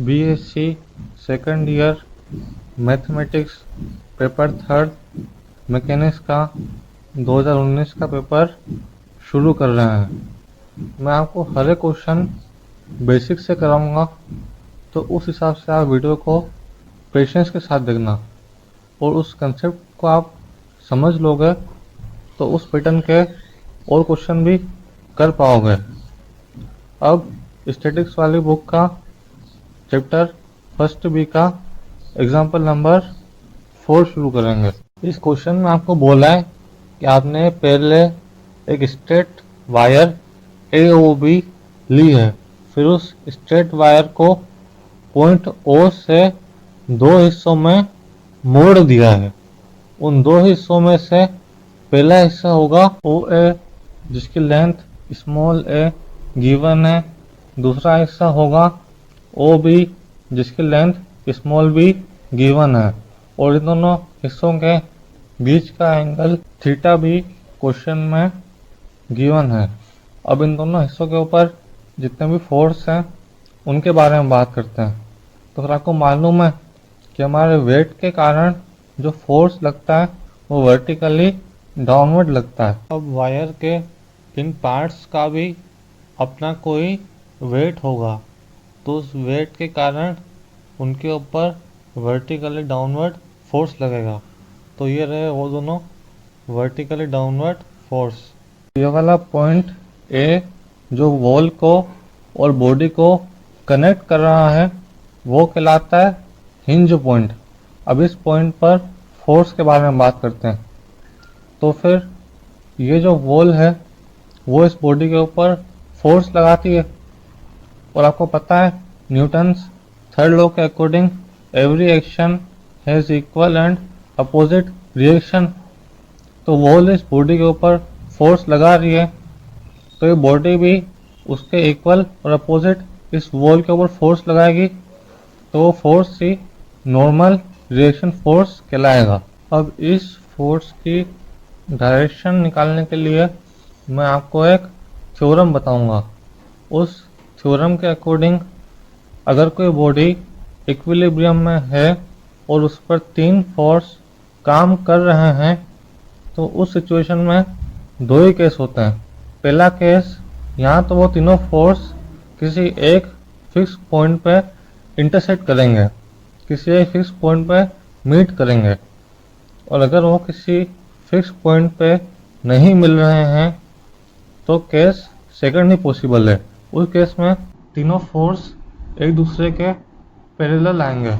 BSc second year mathematics paper third mechanics का 2019 का paper शुरू कर रहे हैं। मैं आपको हर एक क्वेश्चन बेसिक से कराऊंगा, तो उस हिसाब से आप वीडियो को पेशेंस के साथ देखना और उस कंसेप्ट को आप समझ लोगे तो उस पैटर्न के और क्वेश्चन भी कर पाओगे। अब स्टैटिक्स वाली बुक का चैप्टर फर्स्ट बी का एग्जाम्पल नंबर 4 शुरू करेंगे। इस क्वेश्चन में आपको बोला है कि आपने पहले एक स्ट्रेट वायर ए ओ बी ली है, फिर उस स्ट्रेट वायर को पॉइंट ओ से दो हिस्सों में मोड़ दिया है। उन दो हिस्सों में से पहला हिस्सा होगा ओ ए जिसकी लेंथ स्मॉल ए गिवन है, दूसरा हिस्सा होगा ओ बी जिसकी लेंथ स्मॉल बी गिवन है, और इन दोनों हिस्सों के बीच का एंगल थीटा भी क्वेश्चन में गिवन है। अब इन दोनों हिस्सों के ऊपर जितने भी फोर्स हैं उनके बारे में बात करते हैं। तो फिर आपको मालूम है कि हमारे वेट के कारण जो फोर्स लगता है वो वर्टिकली डाउनवर्ड लगता है। अब वायर के इन पार्ट्स का भी अपना कोई वेट होगा, तो उस वेट के कारण उनके ऊपर वर्टिकली डाउनवर्ड फोर्स लगेगा। तो ये रहे वो दोनों वर्टिकली डाउनवर्ड फोर्स। ये वाला पॉइंट ए जो वॉल को और बॉडी को कनेक्ट कर रहा है वो कहलाता है हिंज पॉइंट। अब इस पॉइंट पर फोर्स के बारे में बात करते हैं। तो फिर ये जो वॉल है वो इस बॉडी के ऊपर फोर्स लगाती है, और आपको पता है न्यूटन्स थर्ड लॉ के according every action has equal and opposite reaction. तो वॉल इस बॉडी के ऊपर फोर्स लगा रही है, तो ये बॉडी भी उसके इक्वल और अपोजिट इस वॉल के ऊपर फोर्स लगाएगी, तो वो फोर्स ही नॉर्मल रिएक्शन फोर्स कहलाएगा। अब इस फोर्स की डायरेक्शन निकालने के लिए मैं आपको एक थ्योरम बताऊंगा। उस थ्योरम के अकॉर्डिंग अगर कोई बॉडी इक्विलिब्रियम में है और उस पर तीन फोर्स काम कर रहे हैं, तो उस सिचुएशन में दो ही केस होते हैं। पहला केस, यहाँ तो वो तीनों फोर्स किसी एक फिक्स पॉइंट पे इंटरसेक्ट करेंगे, किसी एक फिक्स पॉइंट पे मीट करेंगे, और अगर वो किसी फिक्स पॉइंट पे नहीं मिल रहे हैं तो केस सेकंड ही पॉसिबल है। उस केस में तीनों फोर्स एक दूसरे के पैरेलल आएंगे।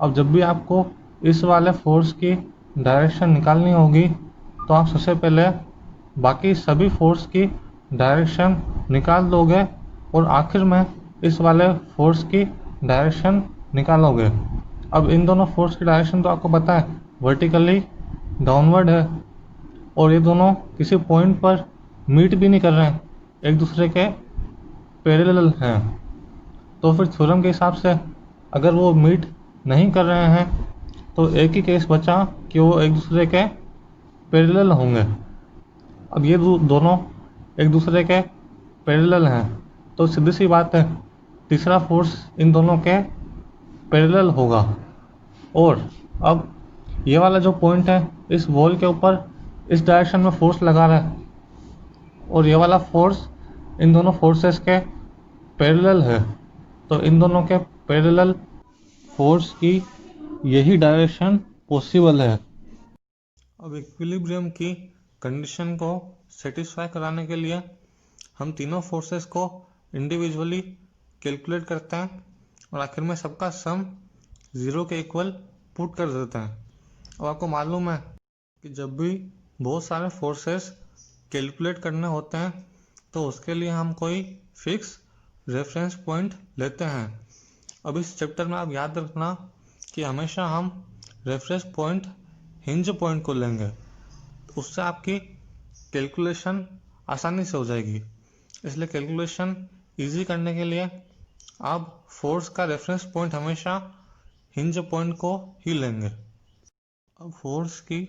अब जब भी आपको इस वाले फोर्स की डायरेक्शन निकालनी होगी तो आप सबसे पहले बाकी सभी फोर्स की डायरेक्शन निकाल दोगे और आखिर में इस वाले फोर्स की डायरेक्शन निकालोगे। अब इन दोनों फोर्स की डायरेक्शन तो आपको पता है वर्टिकली डाउनवर्ड है, और ये दोनों किसी पॉइंट पर मीट भी नहीं कर रहे हैं, एक दूसरे के पैरेलल हैं। तो फिर थ्योरम के हिसाब से अगर वो मीट नहीं कर रहे हैं तो एक ही केस बचा कि वो एक दूसरे के पैरेलल होंगे। अब ये दोनों एक दूसरे के पैरेलल हैं, तो सीधी सी बात है तीसरा फोर्स इन दोनों के पैरेलल होगा। और अब ये वाला जो पॉइंट है इस वॉल के ऊपर इस डायरेक्शन में फोर्स लगा रहा है, और ये वाला फोर्स इन दोनों फोर्सेस के पैरेलल है, तो इन दोनों के पैरेलल फोर्स की यही डायरेक्शन पॉसिबल है। अब इक्विलिब्रियम की कंडीशन को सेटिस्फाई कराने के लिए हम तीनों फोर्सेस को इंडिविजुअली कैलकुलेट करते हैं और आखिर में सबका सम 0 के इक्वल पुट कर देते हैं। अब आपको मालूम है कि जब भी बहुत सारे फोर्सेस कैलकुलेट करने होते हैं तो उसके लिए हम कोई फिक्स रेफरेंस पॉइंट लेते हैं। अब इस चैप्टर में आप याद रखना कि हमेशा हम रेफरेंस पॉइंट हिंज पॉइंट को लेंगे, उससे आपकी कैलकुलेशन आसानी से हो जाएगी। इसलिए कैलकुलेशन इजी करने के लिए आप फोर्स का रेफरेंस पॉइंट हमेशा हिंज पॉइंट को ही लेंगे। अब फोर्स की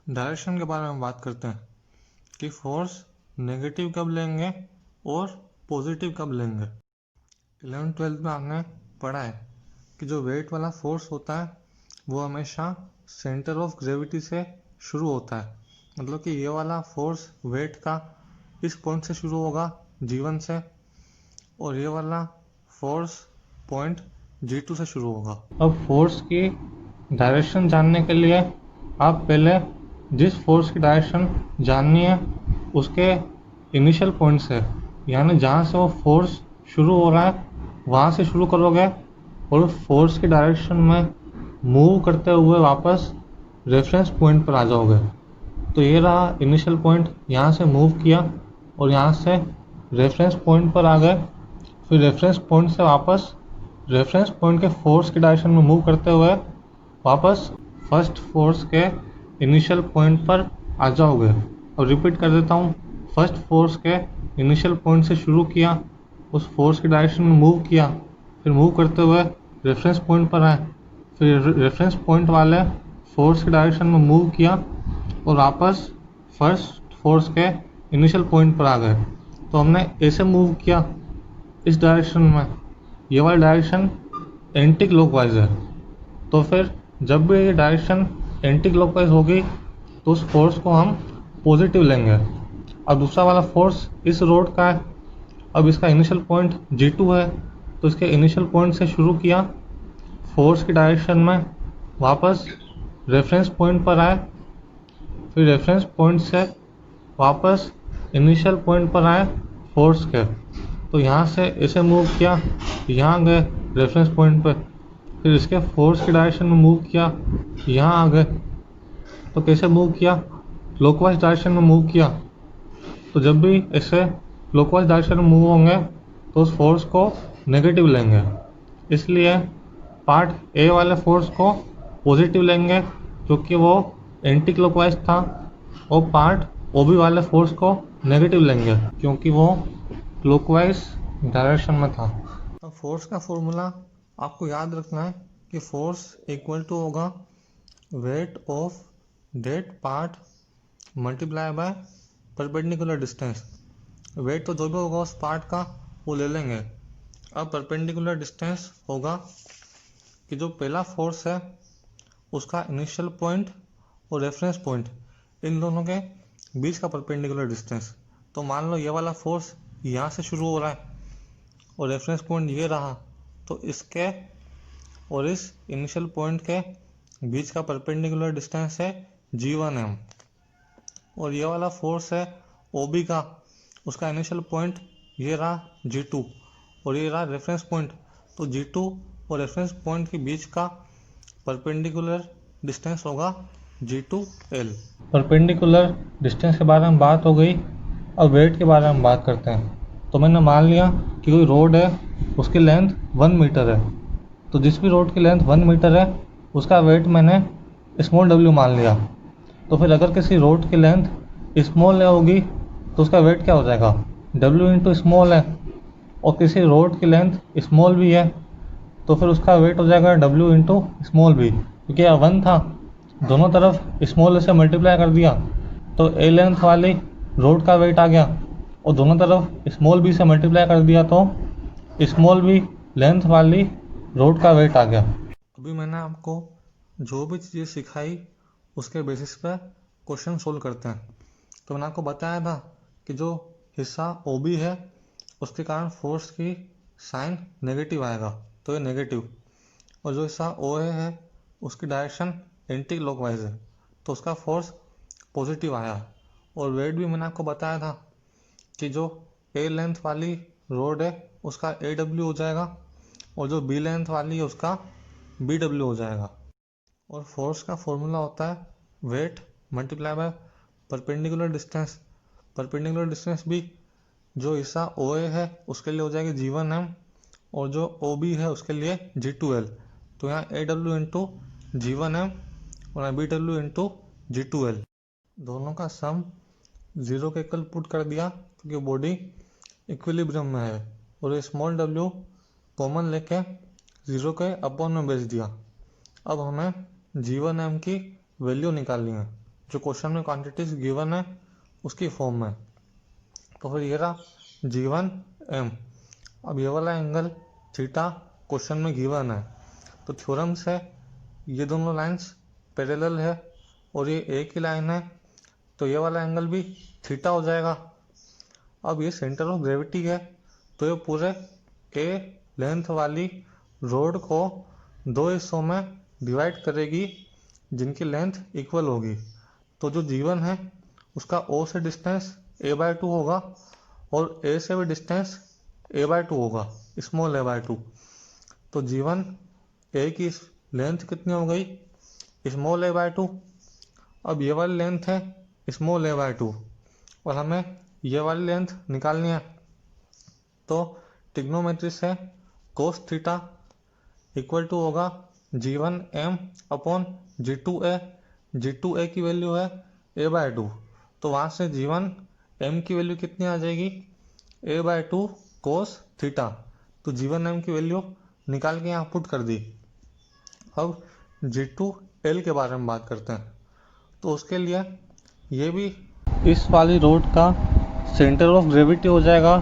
डायरेक्शन के बारे में बात करते हैं कि फोर्स नेगेटिव कब लेंगे और पॉजिटिव कब लेंगे। 11th 12th में आपने पढ़ा है कि जो वेट वाला फोर्स होता है वो हमेशा सेंटर ऑफ ग्रेविटी से शुरू होता है। मतलब कि ये वाला फोर्स वेट का इस पॉइंट से शुरू होगा G1 से, और ये वाला फोर्स पॉइंट G2 से शुरू होगा। अब फोर्स की डायरेक्शन जानने के लिए आप पहले जिस फोर्स की डायरेक्शन जाननी है उसके इनिशियल पॉइंट से, यानी जहाँ से वो फोर्स शुरू हो रहा है वहाँ से शुरू करोगे और उस फोर्स की डायरेक्शन में मूव करते हुए वापस रेफरेंस पॉइंट पर आ जाओगे। तो ये रहा इनिशियल पॉइंट, यहाँ से मूव किया और यहाँ से रेफरेंस पॉइंट पर आ गए। फिर रेफरेंस पॉइंट से वापस रेफरेंस पॉइंट के फोर्स की डायरेक्शन में मूव करते हुए वापस फर्स्ट फोर्स के इनिशियल पॉइंट पर आ जाओगे। और रिपीट कर देता हूँ, फर्स्ट फोर्स के इनिशियल पॉइंट से शुरू किया, उस फोर्स की डायरेक्शन में मूव किया, फिर मूव करते हुए रेफरेंस पॉइंट पर आए, फिर रेफरेंस पॉइंट वाले फोर्स की डायरेक्शन में मूव किया और वापस फर्स्ट फोर्स के इनिशियल पॉइंट पर आ गए। तो हमने ऐसे मूव किया इस डायरेक्शन में, ये वाली डायरेक्शन एंटी क्लॉकवाइज है। तो फिर जब भी ये डायरेक्शन एंटी क्लॉकवाइज होगी तो उस फोर्स को हम पॉजिटिव लेंगे। अब दूसरा वाला फोर्स इस रोड का है, अब इसका इनिशियल पॉइंट G2 है, तो इसके इनिशियल पॉइंट से शुरू किया, फोर्स की डायरेक्शन में वापस रेफरेंस पॉइंट पर आए, फिर रेफरेंस पॉइंट से वापस इनिशियल पॉइंट पर आए फोर्स के। तो यहाँ से ऐसे मूव किया, यहाँ गए रेफरेंस पॉइंट पर, फिर इसके फोर्स की डायरेक्शन में मूव किया, यहाँ आ गए। तो कैसे मूव किया? क्लॉकवाइज डायरेक्शन में मूव किया। तो जब भी ऐसे क्लॉकवाइज डायरेक्शन में मूव होंगे तो उस फोर्स को नेगेटिव लेंगे, इसलिए पार्ट ए वाले फोर्स को पॉजिटिव लेंगे क्योंकि वो एंटी क्लॉकवाइज था, और पार्ट OB वाले फोर्स को नेगेटिव लेंगे क्योंकि वो क्लॉकवाइज डायरेक्शन में था। अब फोर्स का फॉर्मूला आपको याद रखना है कि फोर्स इक्वल टू होगा weight of that part multiply by perpendicular distance. Weight तो जो भी होगा उस पार्ट का वो ले लेंगे। अब परपेंडिकुलर डिस्टेंस होगा कि जो पहला फोर्स है उसका इनिशियल पॉइंट और रेफरेंस पॉइंट, इन दोनों के बीच का परपेंडिकुलर डिस्टेंस। तो मान लो ये वाला फोर्स यहाँ से शुरू हो रहा है और रेफरेंस पॉइंट ये रहा, तो इसके और इस इनिशियल पॉइंट के बीच का परपेंडिकुलर डिस्टेंस है G1m। और ये वाला फोर्स है OB का, उसका इनिशियल पॉइंट ये रहा G2 और ये रहा रेफरेंस पॉइंट। तो G2 और रेफरेंस पॉइंट के बीच का परपेंडिकुलर डिस्टेंस होगा G2L। परपेंडिकुलर डिस्टेंस के बारे में बात हो गई, अब वेट के बारे में बात करते हैं। तो मैंने मान लिया कि कोई रोड है, उसकी लेंथ 1 मीटर है, तो जिस भी रोड की लेंथ 1 मीटर है उसका वेट मैंने स्मॉल w मान लिया। तो फिर अगर किसी रोड की लेंथ स्मॉल होगी तो उसका वेट क्या हो जाएगा? w इंटू स्मॉल है, और किसी रोड की लेंथ स्मॉल भी है तो फिर उसका वेट हो जाएगा w इंटू स्मॉल भी, क्योंकि यह 1 था, दोनों तरफ स्मॉल से मल्टीप्लाई कर दिया तो a लेंथ वाली रोड का वेट आ गया, और दोनों तरफ स्मॉल b से मल्टीप्लाई कर दिया तो स्मॉल b लेंथ वाली रोड का वेट आ गया। अभी मैंने आपको जो भी चीज़ें सिखाई उसके बेसिस पे क्वेश्चन सोल्व करते हैं। तो मैंने आपको बताया था कि जो हिस्सा OB है उसके कारण फोर्स की साइन नेगेटिव आएगा, तो ये नेगेटिव, और जो हिस्सा OA है उसकी डायरेक्शन एंटी क्लॉकवाइज है तो उसका फोर्स पॉजिटिव आया। और वेट भी मैंने आपको बताया था कि जो A लेंथ वाली रोड है उसका AW हो जाएगा, और जो B लेंथ वाली है उसका BW हो जाएगा। और फोर्स का फॉर्मूला होता है weight multiply by perpendicular distance. Perpendicular distance भी जो हिस्सा OA है उसके लिए हो जाएगी G1m, और जो OB है उसके लिए G2L। तो यहाँ AW इंटू G1m और यहाँ BW इंटू G2L, दोनों का सम 0 के इक्वल पुट कर दिया क्योंकि बॉडी इक्विलिब्रियम में है, और ये स्मॉल w कॉमन लेके 0 के अपॉन में बेच दिया। अब हमें G1m की वैल्यू निकालनी है जो क्वेश्चन में क्वांटिटीज गिवन है उसकी फॉर्म में। तो फिर ये रहा G1m। अब ये वाला एंगल थीटा क्वेश्चन में गिवन है। तो थ्योरम से ये दोनों लाइंस पैरेलल है और ये एक ही लाइन है, तो ये वाला एंगल भी थीटा हो जाएगा। अब ये सेंटर ऑफ ग्रेविटी है, तो ये पूरे ए लेंथ वाली रोड को दो हिस्सों में डिवाइड करेगी जिनकी लेंथ इक्वल होगी। तो जो जीवन है उसका ओ से डिस्टेंस a/2 होगा और ए से भी डिस्टेंस a/2 होगा, स्मॉल a/2। तो जीवन ए की लेंथ कितनी हो गई, स्मॉल a/2। अब ये वाली लेंथ है स्मॉल a/2 और हमें ये वाली लेंथ निकालनी है। तो ट्रिग्नोमेट्री से कोस थीटा इक्वल टू होगा G1m अपॉन G2a। G2a की वैल्यू है a/2, तो वहाँ से G1m की वैल्यू कितनी आ जाएगी, a/2 कोस थीटा। तो G1m की वैल्यू निकाल के यहाँ पुट कर दी। अब G2l के बारे में बात करते हैं। तो उसके लिए ये भी इस वाली रोड का सेंटर ऑफ ग्रेविटी हो जाएगा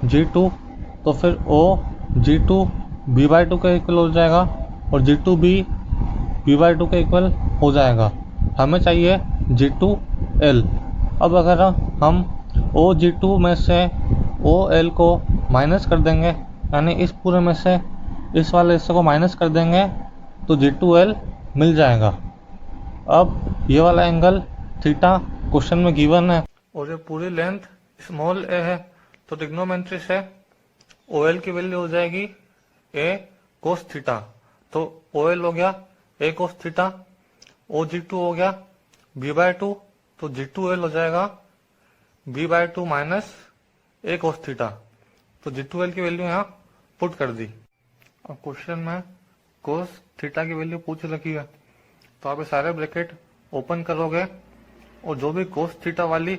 G2, तो फिर O G2 b/2 का इक्वल हो जाएगा और G2 भी b/2 का इक्वल हो जाएगा। हमें चाहिए G2l। अब अगर हम OG2 में से OL को माइनस कर देंगे, यानी इस पूरे में से इस वाले हिस्से को माइनस कर देंगे, तो G2l मिल जाएगा। अब ये वाला एंगल थीटा क्वेश्चन में गिवन है और ये पूरी लेंथ स्मॉल a है, तो ट्रिग्नोमेट्री से OL की वैल्यू हो जाएगी a कोस थीटा। तो OL हो गया a कोस थीटा, OG2 हो गया b/2, तो G2l हो जाएगा b/2 minus a cos theta. तो G2l की वैल्यू यहाँ पुट कर दी। अब क्वेश्चन में कोस थीटा की वैल्यू पूछ रखी है, तो आप ये सारे ब्रैकेट ओपन करोगे और जो भी कोस थीटा वाली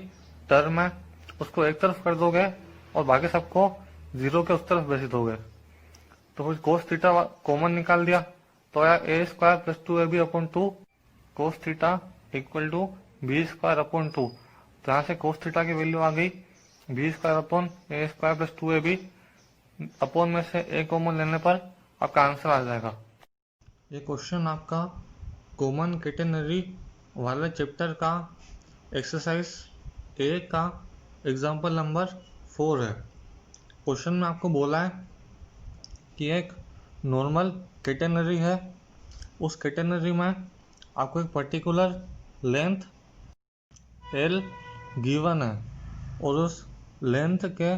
टर्म है उसको एक तरफ कर दोगे और बाकी सबको जीरो के उस तरफ भेज दोगे। तो फिर कोस थीटा कॉमन निकाल दिया, तो आया a² + 2ab upon 2 cos theta equal to b² upon 2। तो यहाँ से कोस थीटा की वैल्यू आ गई b² upon a² + 2ab। Upon में से a कॉमन लेने पर आपका आंसर आ जाएगा। ये क्वेश्चन आपका कॉमन कैटेनरी वाले चैप्टर का एक्सरसाइज ए का एग्जाम्पल नंबर 4 है। क्वेश्चन में आपको बोला है कि एक नॉर्मल कैटेनरी है, उस कैटेनरी में आपको एक पर्टिकुलर लेंथ L गिवन है और उस लेंथ के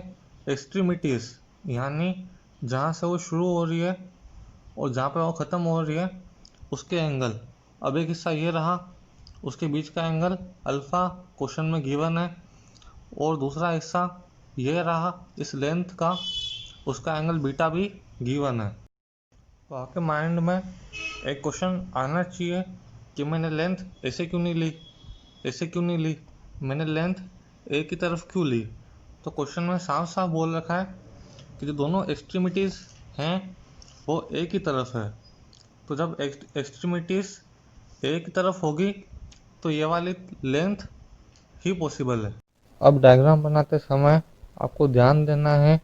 एक्सट्रीमिटीज यानी जहाँ से वो शुरू हो रही है और जहाँ पे वो ख़त्म हो रही है उसके एंगल। अब एक हिस्सा ये रहा, उसके बीच का एंगल अल्फ़ा क्वेश्चन में गिवन है, और दूसरा हिस्सा ये रहा इस लेंथ का, उसका एंगल बीटा भी गिवन है। तो आपके माइंड में एक क्वेश्चन आना चाहिए कि मैंने लेंथ ऐसे क्यों नहीं ली, मैंने लेंथ ए की तरफ क्यों ली। तो क्वेश्चन में साफ साफ बोल रखा है कि जो दोनों एक्सट्रीमिटीज़ हैं वो ए की तरफ है। तो जब एक्सट्रीमिटीज़ ए की तरफ होगी तो ये वाली लेंथ ही पॉसिबल है। अब डायग्राम बनाते समय आपको ध्यान देना है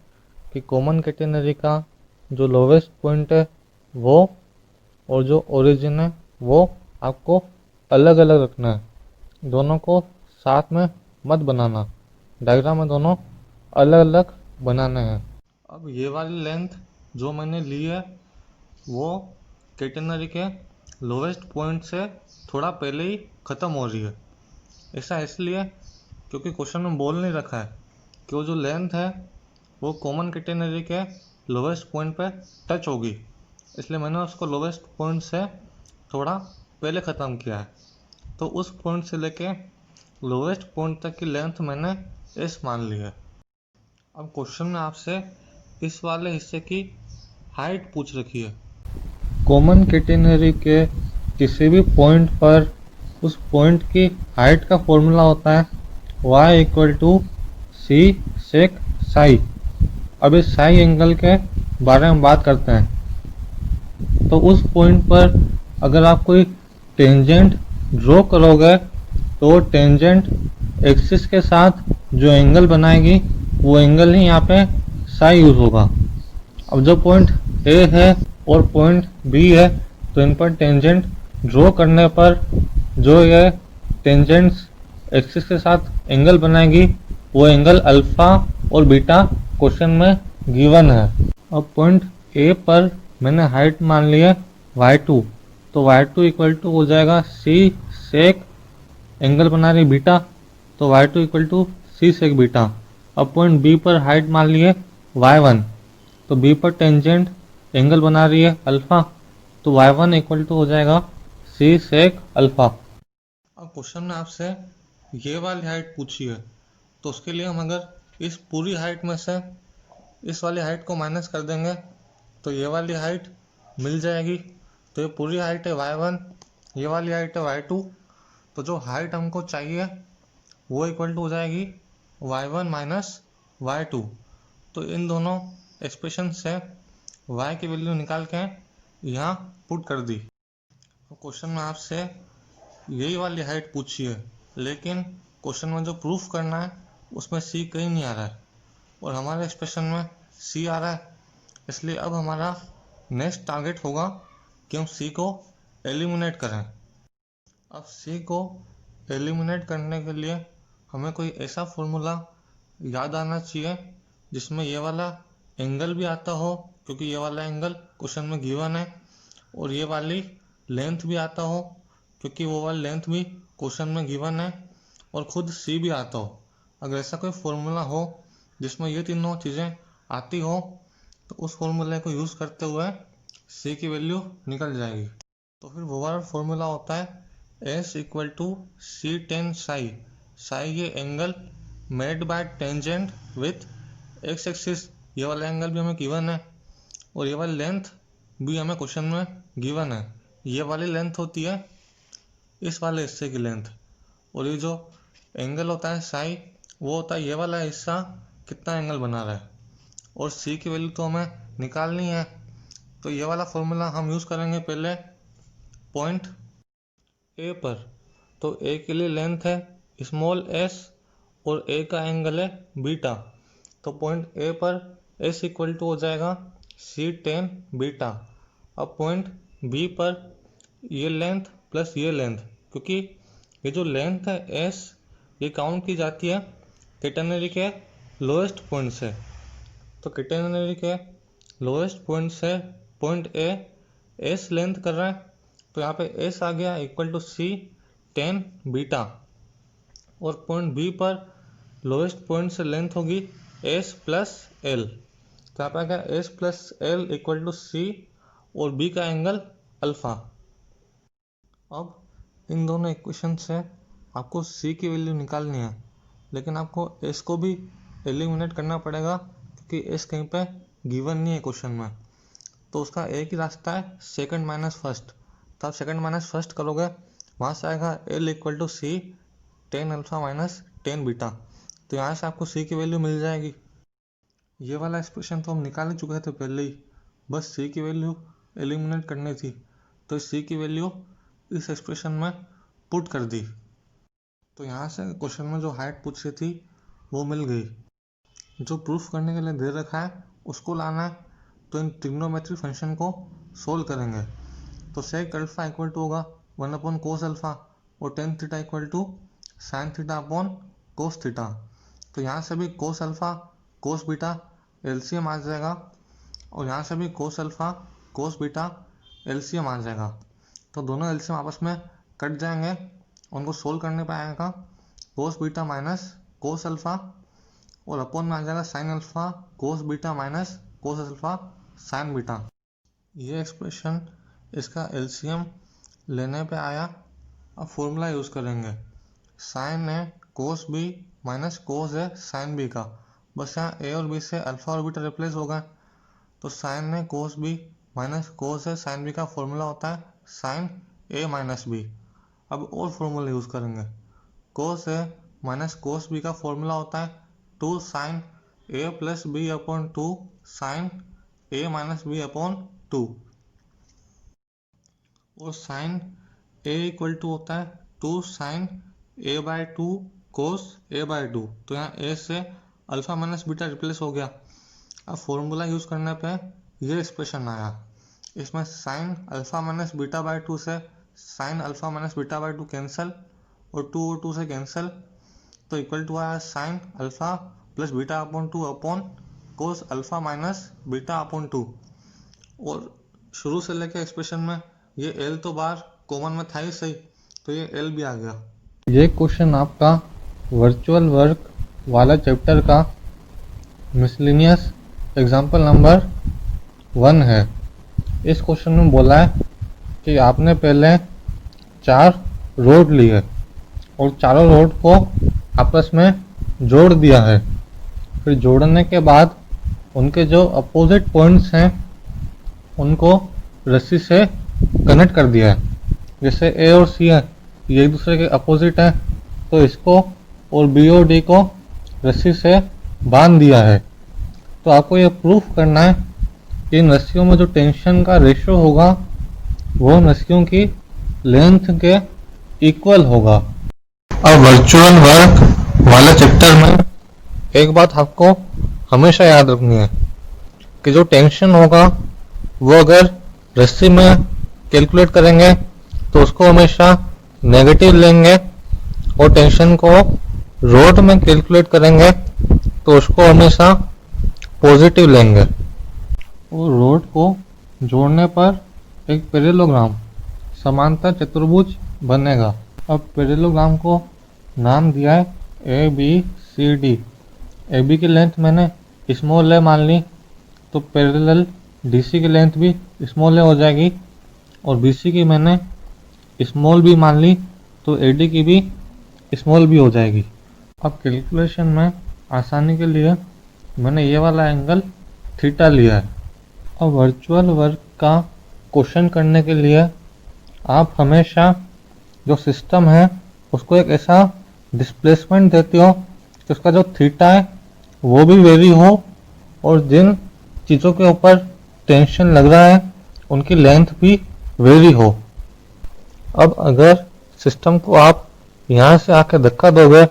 कि कॉमन कैटेनरी का जो लोवेस्ट पॉइंट है वो और जो ओरिजिन है वो आपको अलग अलग रखना है, दोनों को साथ में मत बनाना। डायग्राम में दोनों अलग अलग बनाने हैं। अब ये वाली लेंथ जो मैंने ली है वो कैटेनरी के लोवेस्ट पॉइंट से थोड़ा पहले ही ख़त्म हो रही है। ऐसा इसलिए क्योंकि क्वेश्चन में बोल नहीं रखा है कि वो जो लेंथ है वो कॉमन कैटेनरी के लोवेस्ट पॉइंट पे टच होगी, इसलिए मैंने उसको लोवेस्ट पॉइंट से थोड़ा पहले ख़त्म किया है। तो उस पॉइंट से लेके लोवेस्ट पॉइंट तक की लेंथ मैंने एस मान ली है। अब क्वेश्चन में आपसे इस वाले हिस्से की हाइट पूछ रखी है। कॉमन कैटेनरी के किसी भी पॉइंट पर उस पॉइंट की हाइट का फॉर्मूला होता है y = c sec साई। अब इस साई एंगल के बारे में बात करते हैं। तो उस पॉइंट पर अगर आप कोई टेंजेंट ड्रॉ करोगे तो टेंजेंट एक्सिस के साथ जो एंगल बनाएगी वो एंगल ही यहाँ पे साई यूज होगा। अब जो पॉइंट ए है और पॉइंट बी है, तो इन पर टेंजेंट ड्रॉ करने पर जो ये टेंजेंट्स एक्सिस के साथ एंगल बनाएगी वो एंगल अल्फा और बीटा क्वेश्चन में गिवन है। अब पॉइंट ए पर मैंने हाइट मान ली है y2, तो y2 इक्वल टू हो जाएगा c सेक एंगल बना रही बीटा, तो y2 equal to c sec beta. अब पॉइंट बी पर हाइट मान ली है y1, तो बी पर टेंजेंट एंगल बना रही है अल्फा, तो y1 इक्वल टू हो जाएगा c सेक अल्फा। अब क्वेश्चन में आपसे ये वाली हाइट पूछी है, तो उसके लिए हम अगर इस पूरी हाइट में से इस वाली हाइट को माइनस कर देंगे तो ये वाली हाइट मिल जाएगी। तो ये पूरी हाइट है y1, ये वाली हाइट है y2, तो जो हाइट हमको चाहिए वो इक्वल टू हो जाएगी y1 माइनस y2। तो इन दोनों एक्सप्रेशन से y की वैल्यू निकाल के यहाँ पुट कर दी। तो क्वेश्चन में आपसे यही वाली हाइट पूछी है, लेकिन क्वेश्चन में जो प्रूफ करना है उसमें c कहीं नहीं आ रहा है और हमारे एक्सप्रेशन में c आ रहा है। इसलिए अब हमारा नेक्स्ट टारगेट होगा कि हम c को एलिमिनेट करें। अब c को एलिमिनेट करने के लिए हमें कोई ऐसा फॉर्मूला याद आना चाहिए जिसमें ये वाला एंगल भी आता हो, क्योंकि ये वाला एंगल क्वेश्चन में गिवन है, और ये वाली लेंथ भी आता हो क्योंकि वो वाली लेंथ भी क्वेश्चन में गिवन है, और खुद c भी आता हो। अगर ऐसा कोई फॉर्मूला हो जिसमें ये तीनों चीज़ें आती हो तो उस फॉर्मूले को यूज़ करते हुए c की वैल्यू निकल जाएगी। तो फिर वो वाला फॉर्मूला होता है s equal to C tan psi. Psi ये angle made by tangent with X axis, ये वाला एंगल भी हमें गिवन है और ये वाली लेंथ भी हमें क्वेश्चन में गिवन है। ये वाली लेंथ होती है इस वाले हिस्से की लेंथ, और ये जो एंगल होता है साई वो होता है ये वाला हिस्सा कितना एंगल बना रहा है, और c की वैल्यू तो हमें निकालनी है। तो ये वाला फॉर्मूला हम यूज़ करेंगे पहले पॉइंट ए पर। तो ए के लिए लेंथ है स्मॉल s और a का एंगल है बीटा, तो पॉइंट ए पर s इक्वल टू हो जाएगा c टेन बीटा। अब पॉइंट b पर ये लेंथ प्लस ये लेंथ, क्योंकि ये जो लेंथ है s ये काउंट की जाती है कैटेनरी के लोएस्ट पॉइंट से। तो कैटेनरी के लोएस्ट पॉइंट से पॉइंट ए s लेंथ कर रहा है, तो यहाँ पे s आ गया equal to c tan beta, और पॉइंट b पर लोएस्ट पॉइंट से लेंथ होगी s प्लस l, तो यहाँ पे आ गया s plus l equal to c और b का एंगल अल्फा। अब इन दोनों इक्वेशन से आपको c की वैल्यू निकालनी है, लेकिन आपको s को भी एलिमिनेट करना पड़ेगा क्योंकि s कहीं पे गिवन नहीं है क्वेश्चन में। तो उसका एक ही रास्ता है सेकंड माइनस फर्स्ट, तो आप सेकंड माइनस फर्स्ट करोगे, वहाँ से आएगा l equal to C tan alpha minus tan beta, तो यहाँ से आपको c की वैल्यू मिल जाएगी। ये वाला एक्सप्रेशन तो हम निकाल ही चुके थे पहले ही, बस c की वैल्यू एलिमिनेट करनी थी, तो c की वैल्यू इस एक्सप्रेशन में पुट कर दी। तो यहाँ से क्वेश्चन में जो हाइट पूछी थी वो मिल गई। जो प्रूफ करने के लिए दे रखा है उसको लाना है, तो इन ट्रिग्नोमेट्री फंक्शन को सोल्व करेंगे। तो सेक अल्फा इक्वल टू होगा 1 अपॉन कोस अल्फा और tan theta equal to sine theta upon cos theta. तो यहाँ से भी cos alpha cos beta LCM आ जाएगा, और यहाँ से भी cos alpha cos beta LCM आ जाएगा। तो दोनों एलसीएम आपस में कट जाएंगे, उनको सोल्व करने पर आएगा cos beta minus cos alpha, और अपॉन में आ जाएगा sine alpha cos beta minus cos alpha sign beta. ये एक्सप्रेशन इसका एलसीएम लेने पे आया। अब फॉर्मूला यूज़ करेंगे, साइन है कोस बी माइनस कोस है साइन बी का, बस यहाँ ए और बी से अल्फा और बीटा रिप्लेस हो गए। तो साइन है कोस बी माइनस कोस है साइन बी का फॉर्मूला होता है साइन ए माइनस बी। अब और फॉर्मूला यूज़ करेंगे, cos A minus cos B का फॉर्मूला होता है two sine A plus B upon two sine A minus B upon two, और साइन ए इक्वल टू होता है two sine A by two cos A by two. तो यहाँ ए से alpha minus beta replace हो गया। अब फॉर्मूला यूज़ करने पे ये एक्सप्रेशन आया, इसमें sine alpha minus beta by 2 से sine alpha minus beta by 2 cancel और 2 और 2 से कैंसिल, तो इक्वल टू आया sine alpha plus beta upon 2 upon cos alpha minus beta upon 2। और शुरू से लेकर एक्सप्रेशन में ये एल तो बाहर कॉमन में था ही सही, तो ये एल भी आ गया। ये क्वेश्चन आपका वर्चुअल वर्क वाला चैप्टर का मिसलिनियस एग्जाम्पल नंबर 1 है। इस क्वेश्चन में बोला है कि आपने पहले 4 रोड लिए और चारों रोड को आपस में जोड़ दिया है। फिर जोड़ने के बाद उनके जो अपोजिट पॉइंट्स हैं उनको रस्सी से कनेक्ट कर दिया है। जैसे ए और सी है, ये एक दूसरे के अपोजिट है, तो इसको और बी और डी को रस्सी से बांध दिया है। तो आपको ये प्रूफ करना है कि इन रस्सियों में जो टेंशन का रेशियो होगा वो रस्सियों की लेंथ के इक्वल होगा। अब वर्चुअल वर्क वाले चैप्टर में एक बात आपको हमेशा याद रखनी है कि जो टेंशन होगा वो अगर रस्सी में कैलकुलेट करेंगे तो उसको हमेशा नेगेटिव लेंगे, और टेंशन को रोड में कैलकुलेट करेंगे तो उसको हमेशा पॉजिटिव लेंगे। और रोड को जोड़ने पर एक पैरेललोग्राम समांतर चतुर्भुज बनेगा। अब पैरेललोग्राम को नाम दिया है A B C D. A B की लेंथ मैंने स्मॉल ए मान ली, तो पैरेलल डी सी की लेंथ भी स्मॉल ए हो जाएगी, और बी सी की मैंने स्मॉल बी मान ली, तो ए डी की भी स्मॉल बी हो जाएगी। अब कैलकुलेशन में आसानी के लिए मैंने ये वाला एंगल थीटा लिया है। अब वर्चुअल वर्क का क्वेश्चन करने के लिए आप हमेशा जो सिस्टम है उसको एक ऐसा डिस्प्लेसमेंट देते हो कि उसका जो थीटा है वो भी वेरी हो, और जिन चीज़ों के ऊपर टेंशन लग रहा है उनकी लेंथ भी वेरी हो। अब अगर सिस्टम को आप यहाँ से आके धक्का दोगे,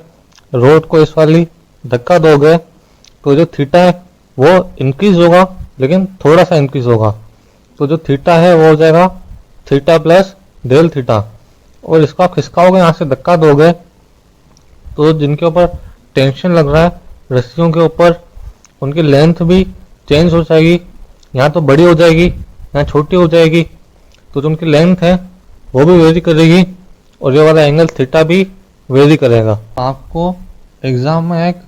रोड को इस वाली धक्का दोगे, तो जो थीटा है वो इंक्रीज होगा, लेकिन थोड़ा सा इंक्रीज होगा। तो जो थीटा है वो हो जाएगा थीटा प्लस डेल थीटा। और इसको आप खिसकाओगे, यहाँ से धक्का दोगे, तो जिनके ऊपर टेंशन लग रहा है रस्सियों के ऊपर, उनकी लेंथ भी चेंज हो जाएगी। यहाँ तो बड़ी हो जाएगी, यहाँ छोटी हो जाएगी, तो जो उनकी लेंथ है वो भी वेरी करेगी, और ये वाला एंगल थीटा भी वेरी करेगा। आपको एग्जाम में एक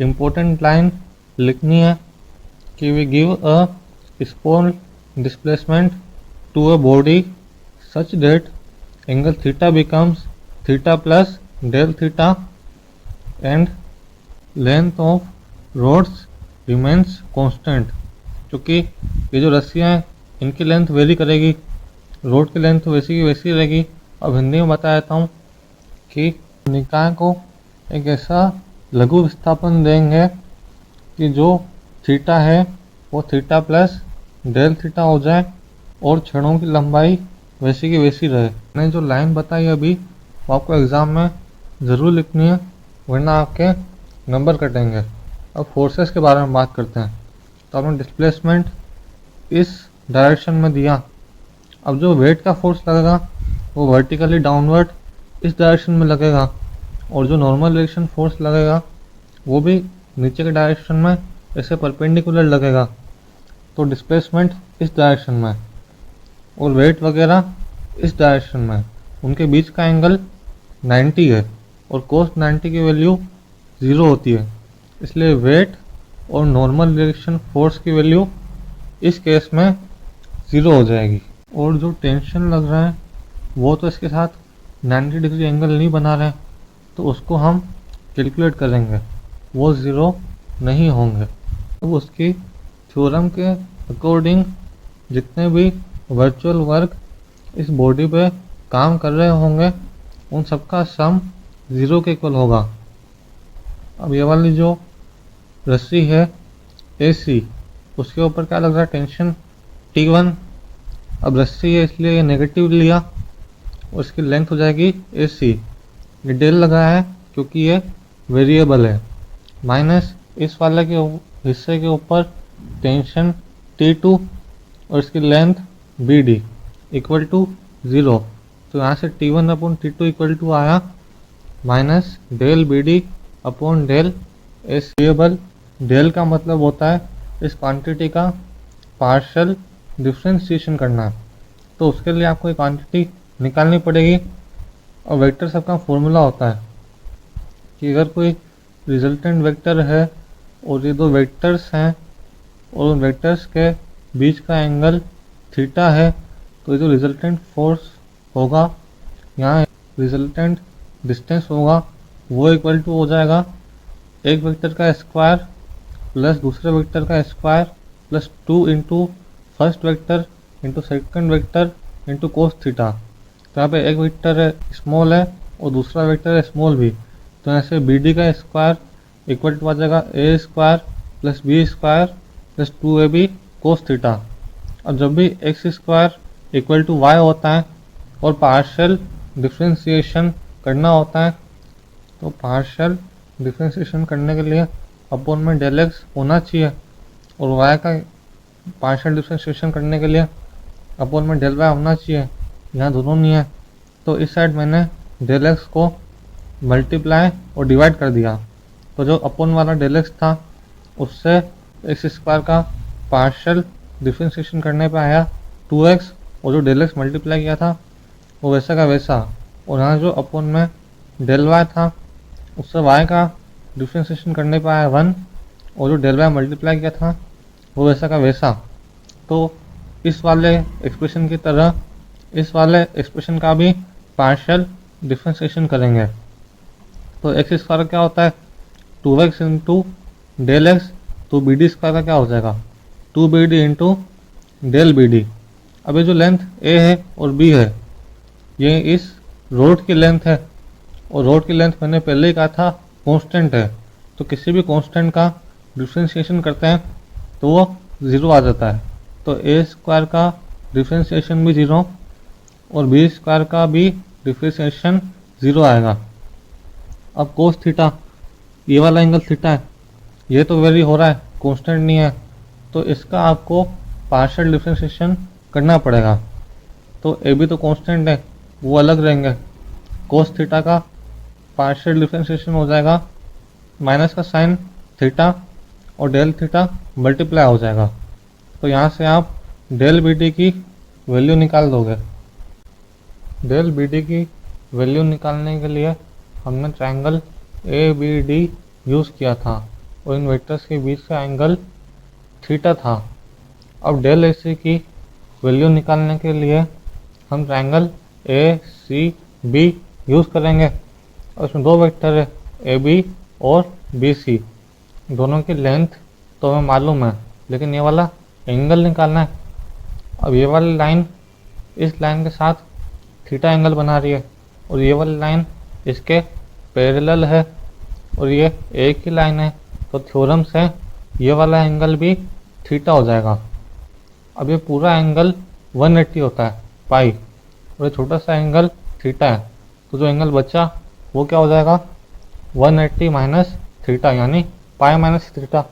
इम्पोर्टेंट लाइन लिखनी है कि we give a small displacement to a body such that angle theta becomes theta plus del theta and length of rods remains constant. क्योंकि ये जो रस्सियाँ हैं इनकी लेंथ वेरी करेगी, रोड की लेंथ वैसी की वैसी रहेगी। अब हिंदी में बता देता हूँ कि निकाय को एक ऐसा लघु विस्थापन देंगे कि जो थीटा है वो थीटा प्लस डेल थीटा हो जाए और छड़ों की लंबाई वैसी की वैसी रहे। मैंने जो लाइन बताई अभी वो आपको एग्ज़ाम में ज़रूर लिखनी है, वरना आपके नंबर कटेंगे। अब फोर्सेस के बारे में बात करते हैं। तो आपने डिस्प्लेसमेंट इस डायरेक्शन में दिया। अब जो वेट का फोर्स लगेगा वो वर्टिकली डाउनवर्ड इस डायरेक्शन में लगेगा, और जो नॉर्मल डायरेक्शन फोर्स लगेगा वो भी नीचे के डायरेक्शन में ऐसे परपेंडिकुलर लगेगा। तो डिस्प्लेसमेंट इस डायरेक्शन में और वेट वगैरह इस डायरेक्शन में, उनके बीच का एंगल 90 है, और कोस 90 की वैल्यू 0 होती है। इसलिए वेट और नॉर्मल डायरेक्शन फोर्स की वैल्यू इस केस में 0 हो जाएगी। और जो टेंशन लग रहा है वो तो इसके साथ 90 डिग्री एंगल नहीं बना रहे, तो उसको हम कैलकुलेट करेंगे, वो 0 नहीं होंगे। अब उसकी थ्योरम के अकॉर्डिंग जितने भी वर्चुअल वर्क इस बॉडी पे काम कर रहे होंगे उन सबका सम 0 के इक्वल होगा। अब ये वाली जो रस्सी है AC, उसके ऊपर क्या लग रहा है टेंशन T1। अब रस्सी है इसलिए ये नेगेटिव लिया, और इसकी लेंथ हो जाएगी AC। ये डेल लगा है क्योंकि ये वेरिएबल है, माइनस इस वाले के हिस्से के ऊपर टेंशन T2 और इसकी length B D equal to 0। तो यहाँ से T1 upon T2 equal to आया minus del B D upon del S. Variable del का मतलब होता है इस क्वांटिटी का पार्शियल डिफ्रेंशिएशन करना है। तो उसके लिए आपको एक क्वांटिटी निकालनी पड़ेगी और वेक्टर सबका फॉर्मूला होता है कि अगर कोई रिजल्टेंट वेक्टर है और ये दो वेक्टर्स हैं और उन वेक्टर्स के बीच का एंगल थीटा है तो ये जो रिजल्टेंट फोर्स होगा यहाँ रिजल्टेंट डिस्टेंस होगा वो इक्वल टू हो जाएगा एक वेक्टर का स्क्वायर प्लस दूसरे वेक्टर का square plus 2 into first vector into second vector into cos theta. तो यहाँ पे एक वेक्टर है स्मॉल है और दूसरा वेक्टर है स्मॉल भी, तो यहाँ से बी डी का स्क्वायर इक्वल टू आ जाएगा A square plus B square plus 2ab cos theta. अब जब भी X square equal to Y होता है और पार्शियल डिफ्रेंशिएशन करना होता है तो पार्शियल डिफ्रेंशिएशन करने के लिए अपोन में डेल एक्स होना चाहिए और वाई का पार्शियल डिफ्रेंशिएशन करने के लिए अपोन में डेल वाई होना चाहिए। यहाँ दोनों नहीं है तो इस साइड मैंने डेल एक्स को मल्टीप्लाई और डिवाइड कर दिया। तो जो अपोन वाला डेल एक्स था उससे एक्स स्क्वायर का पार्शियल डिफ्रेंशिएशन करने पे आया 2x और जो डेल एक्स मल्टीप्लाई किया था वो वैसा का वैसा, और यहाँ जो अपोन में डेल वाई था उससे y का डिफ्रेंशिएशन करने पे आया 1 और जो डेल वाई मल्टीप्लाई किया था वो वैसा का वैसा। तो इस वाले एक्सप्रेशन की तरह इस वाले एक्सप्रेशन का भी पार्शियल डिफ्रेंशिएशन करेंगे। तो एक्स स्क्वायर क्या होता है 2x इंटू डेल एक्स, तो बी डी स्क्वायर का क्या हो जाएगा 2bd into del B D. अब ये जो लेंथ a है और b है ये इस रोड की लेंथ है और रोड की लेंथ मैंने पहले ही कहा था कांस्टेंट है, तो किसी भी कांस्टेंट का डिफ्रेंशिएशन करते हैं तो वो 0 आ जाता है। तो a स्क्वायर का डिफ्रेंशिएशन भी 0 और b स्क्वायर का भी डिफ्रेंशिएशन 0 आएगा। अब कोस थीटा ये वाला एंगल थीटा है, ये तो वेरी हो रहा है कांस्टेंट नहीं है, तो इसका आपको पार्शियल डिफ्रेंशिएशन करना पड़ेगा। तो ए भी तो कांस्टेंट है वो अलग रहेंगे, कोस थीटा का पार्शियल डिफ्रेंशिएशन हो जाएगा माइनस का साइन थीटा और डेल थीटा मल्टीप्लाई हो जाएगा। तो यहाँ से आप डेल बी डी की वैल्यू निकाल दोगे। डेल बी डी की वैल्यू निकालने के लिए हमने triangle A B D use किया था और इन वेक्टर्स के बीच का एंगल थीटा था। अब डेल ए सी की वैल्यू निकालने के लिए हम triangle A C B use करेंगे और इसमें दो वेक्टर है ए बी और बी सी, दोनों की लेंथ तो हमें मालूम है लेकिन ये वाला एंगल निकालना है। अब ये वाली लाइन इस लाइन के साथ थीटा एंगल बना रही है और ये वाली लाइन इसके पैरेलल है और ये एक ही लाइन है, तो थ्योरम से ये वाला एंगल भी थीटा हो जाएगा। अब ये पूरा एंगल 180 होता है पाई और ये छोटा सा एंगल थीटा है, तो जो एंगल बचा वो क्या हो जाएगा 180 माइनस थीटा यानी पाई माइनस थीटा।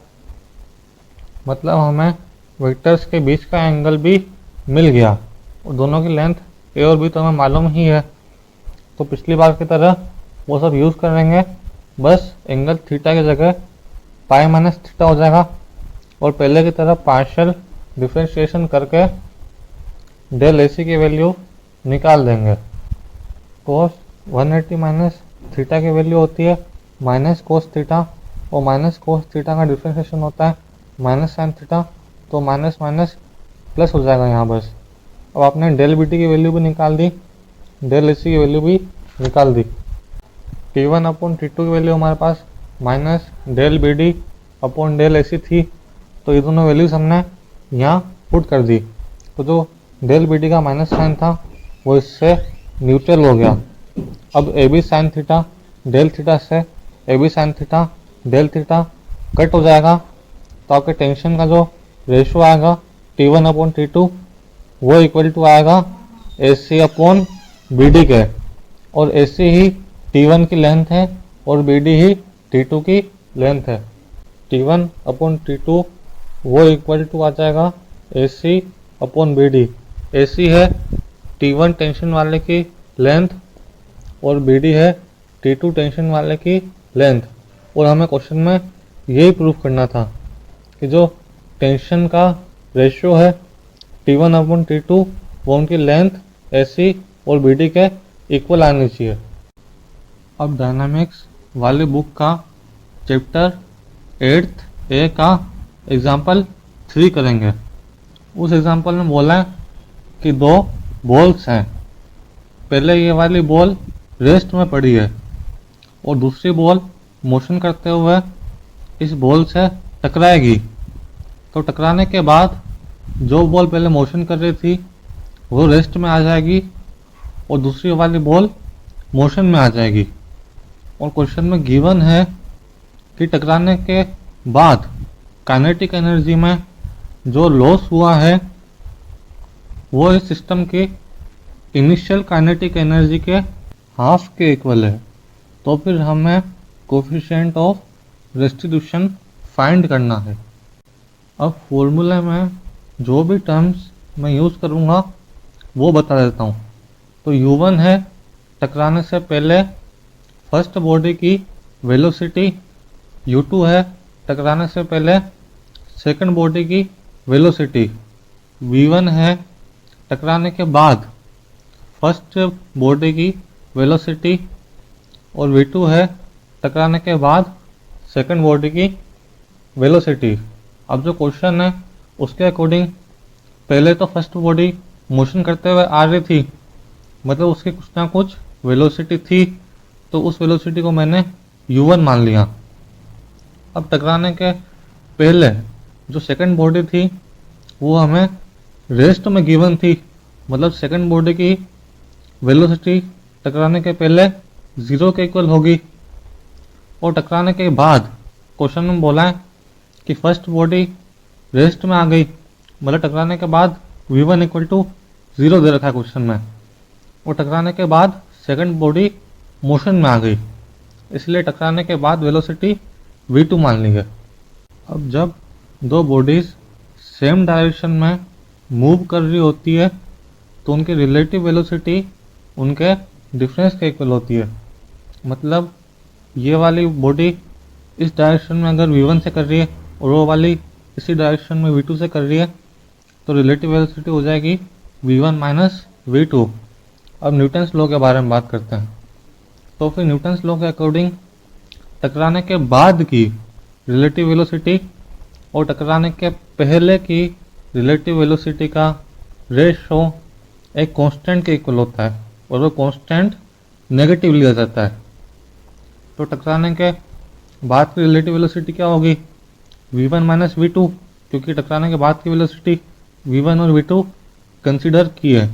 मतलब हमें वेक्टर्स के बीच का एंगल भी मिल गया और दोनों की लेंथ ए और बी तो हमें मालूम ही है, तो पिछली बार की तरह वो सब यूज़ करेंगे, बस एंगल थीटा की जगह पाई माइनस थीटा हो जाएगा और पहले की तरह पार्शियल डिफ्रेंशिएशन करके डेल ए सी की वैल्यू निकाल देंगे। कोस 180 माइनस थीटा की वैल्यू होती है माइनस कोस थीटा और माइनस कोस थीटा का डिफ्रेंशिएशन होता है माइनस साइन थीटा, तो माइनस माइनस प्लस हो जाएगा यहाँ बस। अब आपने डेल बी टी की वैल्यू भी निकाल दी, डेल ए सी की वैल्यू भी निकाल दी। T1 अपॉन T2 की वैल्यू हमारे पास minus del B D upon del A C थी, तो ये दोनों वैल्यूज हमने यहाँ पुट कर दी। तो जो डेल बी डी का माइनस साइन था वो इससे न्यूट्रल हो गया। अब A B sine theta del theta से A B sine theta del theta cut हो जाएगा, तो आपके टेंशन का जो रेशो आएगा T1 अपॉन T2 वो इक्वल टू आएगा ए सी अपॉन बी डी के, और ए सी ही T1 की लेंथ है और बी डी ही T2 की लेंथ है। T1 अपॉन T2 वो इक्वल टू आ जाएगा ए सी अपॉन बी डी, AC है T1 टेंशन वाले की लेंथ और BD है T2 टेंशन वाले की लेंथ। और हमें क्वेश्चन में यही प्रूव करना था कि जो टेंशन का रेशियो है T1/T2 वो उनकी लेंथ AC और BD के इक्वल आनी चाहिए। अब डायनामिक्स वाली बुक का चैप्टर 8th A का एग्जाम्पल 3 करेंगे। उस एग्जाम्पल में बोला है कि दो बॉल्स हैं, पहले ये वाली बॉल रेस्ट में पड़ी है और दूसरी बॉल मोशन करते हुए इस बॉल से टकराएगी। तो टकराने के बाद जो बॉल पहले मोशन कर रही थी वो रेस्ट में आ जाएगी और दूसरी वाली बॉल मोशन में आ जाएगी। और क्वेश्चन में गिवन है कि टकराने के बाद काइनेटिक एनर्जी में जो लॉस हुआ है वो इस सिस्टम की इनिशियल काइनेटिक एनर्जी के हाफ के इक्वल है। तो फिर हमें कोफिशिएंट ऑफ रेस्टिट्यूशन फाइंड करना है। अब फॉर्मूले में जो भी टर्म्स मैं यूज़ करूँगा वो बता देता हूँ। तो U1 है टकराने से पहले फर्स्ट बॉडी की वेलोसिटी, U2 है टकराने से पहले सेकंड बॉडी की वेलोसिटी, V1 है टकराने के बाद फर्स्ट बॉडी की वेलोसिटी और V2 है टकराने के बाद सेकंड बॉडी की वेलोसिटी। अब जो क्वेश्चन है उसके अकॉर्डिंग पहले तो फर्स्ट बॉडी मोशन करते हुए आ रही थी, मतलब उसकी कुछ ना कुछ वेलोसिटी थी, तो उस वेलोसिटी को मैंने U1 मान लिया। अब टकराने के पहले जो सेकंड बॉडी थी वो हमें रेस्ट में गिवन थी, मतलब सेकंड बॉडी की वेलोसिटी टकराने के पहले 0 के इक्वल होगी। और टकराने के बाद क्वेश्चन में बोला है कि फर्स्ट बॉडी रेस्ट में आ गई, मतलब टकराने के बाद V1 = 0 दे रखा है क्वेश्चन में। और टकराने के बाद सेकंड बॉडी मोशन में आ गई, इसलिए टकराने के बाद वेलोसिटी V2 मान ली है। अब जब दो बॉडीज सेम डायरेक्शन में मूव कर रही होती है तो उनकी रिलेटिव वेलोसिटी उनके डिफरेंस के इक्वल होती है। मतलब ये वाली बॉडी इस डायरेक्शन में अगर V1 से कर रही है और वो वाली इसी डायरेक्शन में V2 से कर रही है तो रिलेटिव वेलोसिटी हो जाएगी V1 - V2। अब न्यूटन्स लॉ के बारे में बात करते हैं। तो फिर न्यूटन्स लॉ के अकॉर्डिंग टकराने के बाद की रिलेटिव वेलोसिटी और टकराने के पहले की रिलेटिव वेलोसिटी का रेशो एक कांस्टेंट के इक्वल होता है और वो कांस्टेंट नेगेटिव लिया जाता है। तो टकराने के बाद की रिलेटिव वेलोसिटी क्या होगी? V1 - V2, क्योंकि टकराने के बाद की वेलोसिटी V1 और V2 कंसीडर की है।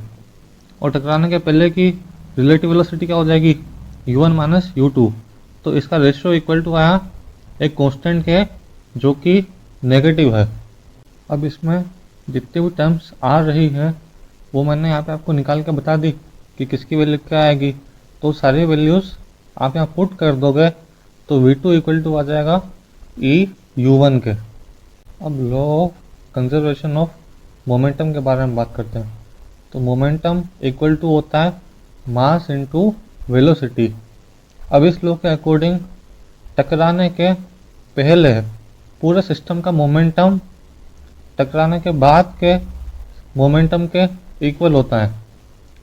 और टकराने के पहले की रिलेटिव वेलोसिटी क्या हो जाएगी? U1 - U2। तो इसका रेशियो इक्वल टू आया एक कांस्टेंट के जो कि नेगेटिव है। अब इसमें जितनी भी टर्म्स आ रही है वो मैंने यहाँ पे आपको निकाल के बता दी कि किसकी वैल्यू क्या आएगी। तो सारी वैल्यूज़ आप यहाँ पुट कर दोगे तो V2 इक्वल टू आ जाएगा EU1 के। अब law of conservation of momentum के बारे में बात करते हैं। तो मोमेंटम इक्वल टू होता है मास इनटू वेलोसिटी। अब इस लॉ के अकॉर्डिंग टकराने के पहले पूरे सिस्टम का मोमेंटम टकराने के बाद के मोमेंटम के इक्वल होता है।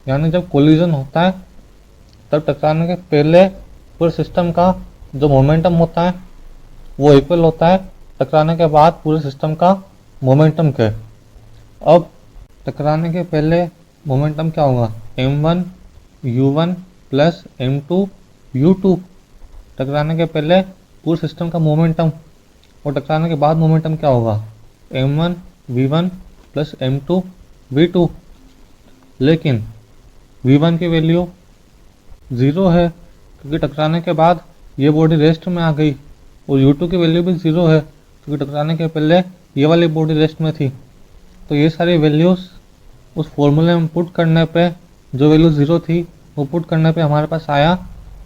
यानी जब कोलिजन होता है तब टकराने के पहले पूरे सिस्टम का जो मोमेंटम होता है वो इक्वल होता है टकराने के बाद पूरे सिस्टम का मोमेंटम के। अब टकराने के पहले मोमेंटम क्या होगा? m1 u1 plus m2 u2। टकराने के पहले पूरे सिस्टम का मोमेंटम और टकराने के बाद मोमेंटम क्या होगा? m1 v1 plus m2 v2। लेकिन v1 की वैल्यू 0 है क्योंकि टकराने के बाद ये बॉडी रेस्ट में आ गई, और u2 की वैल्यू भी 0 है क्योंकि टकराने के पहले ये वाली बॉडी रेस्ट में थी। तो ये सारी वैल्यूज़ उस फॉर्मूले में पुट करने पे जो वैल्यू 0 थी वो पुट करने पे हमारे पास आया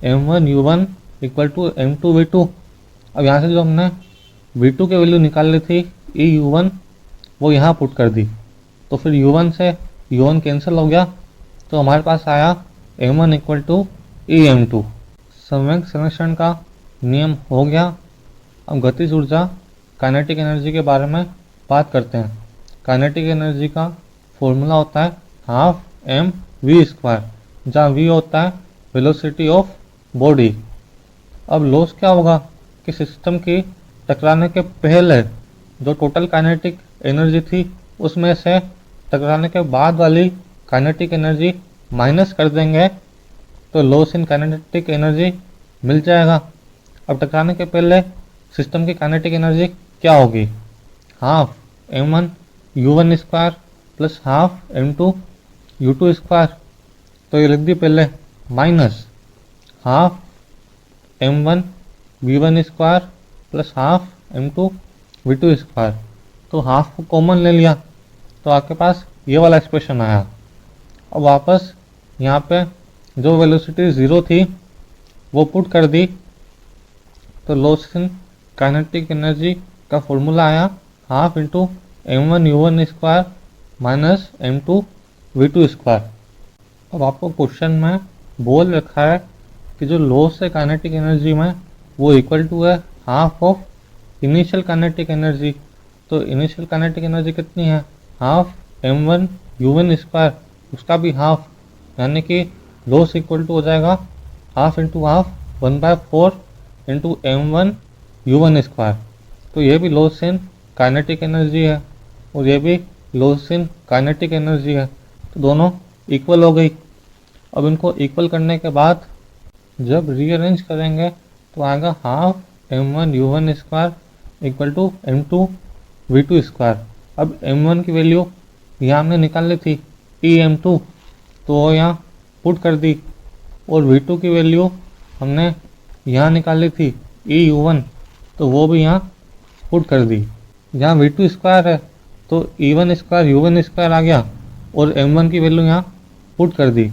m1 u1 equal to m2 v2। अब यहाँ से जो हमने v2 की वैल्यू निकाल ली थी EU1 वो यहाँ पुट कर दी। तो फिर U1 से U1 कैंसिल हो गया, तो हमारे पास आया M1 इक्वल टू EM2। संवेग संरक्षण का नियम हो गया। अब गतिज ऊर्जा काइनेटिक एनर्जी के बारे में बात करते हैं। काइनेटिक एनर्जी का फॉर्मूला होता है हाफ एम वी स्क्वायर, जहाँ वी होता है वेलोसिटी ऑफ बॉडी। अब लॉस क्या होगा कि सिस्टम की टकराने के पहले जो टोटल काइनेटिक एनर्जी थी उसमें से टकराने के बाद वाली काइनेटिक एनर्जी माइनस कर देंगे तो लॉस इन काइनेटिक एनर्जी मिल जाएगा। अब टकराने के पहले सिस्टम की काइनेटिक एनर्जी क्या होगी, half M1 U1 square plus half M2 U2 square. तो ये लिख दी पहले, minus half M1 V1 square plus half M2 V2 square. तो हाफ को कॉमन ले लिया तो आपके पास ये वाला एक्सप्रेशन आया। अब वापस यहाँ पे जो वेलोसिटी 0 थी वो पुट कर दी, तो लॉस इन काइनेटिक एनर्जी का फॉर्मूला आया half into M1 U1 square minus M2 V2 square. अब आपको क्वेश्चन में बोल रखा है कि जो लॉस है काइनेटिक एनर्जी में वो इक्वल टू है half of initial kinetic energy. तो इनिशियल काइनेटिक एनर्जी कितनी है, हाफ M1 U1 स्क्वायर, उसका भी हाफ, यानी कि लॉस इक्वल टू हो जाएगा half into half 1/4 into M1 U1 square. तो ये भी लॉस इन काइनेटिक एनर्जी है और ये भी लॉस इन काइनेटिक एनर्जी है, तो दोनों इक्वल हो गई। अब इनको इक्वल करने के बाद जब रीअरेंज करेंगे तो आएगा half M1 U1 square equal to M2 V2 square. अब M1 की वैल्यू यहाँ हमने निकाल ली थी EM2, तो वो यहाँ पुट कर दी, और V2 की वैल्यू हमने यहाँ निकाल ली थी EU1, तो वो भी यहाँ पुट कर दी। जहाँ V2 स्क्वायर है तो E1 स्क्वायर U1 स्क्वायर आ गया और M1 की वैल्यू यहाँ पुट कर दी,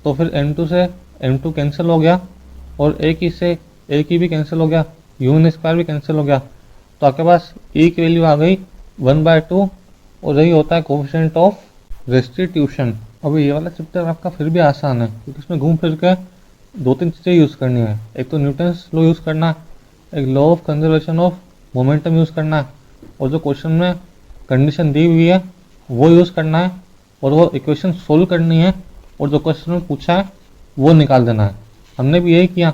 तो फिर M2 से M2 कैंसिल हो गया और एक ही से एक ही भी कैंसिल हो गया, U1 स्क्वायर भी कैंसिल हो गया, तो आपके पास E की वैल्यू आ गई 1/2 और यही होता है कोफिशिएंट ऑफ रेस्टिट्यूशन। अब ये वाला चैप्टर आपका फिर भी आसान है क्योंकि इसमें घूम फिर के 2-3 चीज़ें यूज़ करनी है। एक तो न्यूटन्स लॉ यूज़ करना है, एक law of conservation of momentum use करना है, और जो क्वेश्चन में कंडीशन दी हुई है वो यूज़ करना है, और वो इक्वेशन सोल्व करनी है, और जो क्वेश्चन में पूछा है वो निकाल देना है। हमने भी यही किया,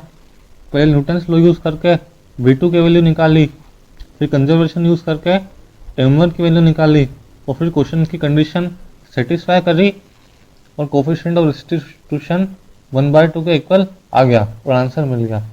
पहले न्यूटन्स लॉ यूज़ करके V2 की वैल्यू निकाली, फिर कंजर्वेशन यूज़ करके M1 की वैल्यू निकाली, और फिर क्वेश्चन की कंडीशन सेटिस्फाई करी और कोफिशिएंट ऑफ रेस्टिट्यूशन 1/2 के इक्वल आ गया और आंसर मिल गया।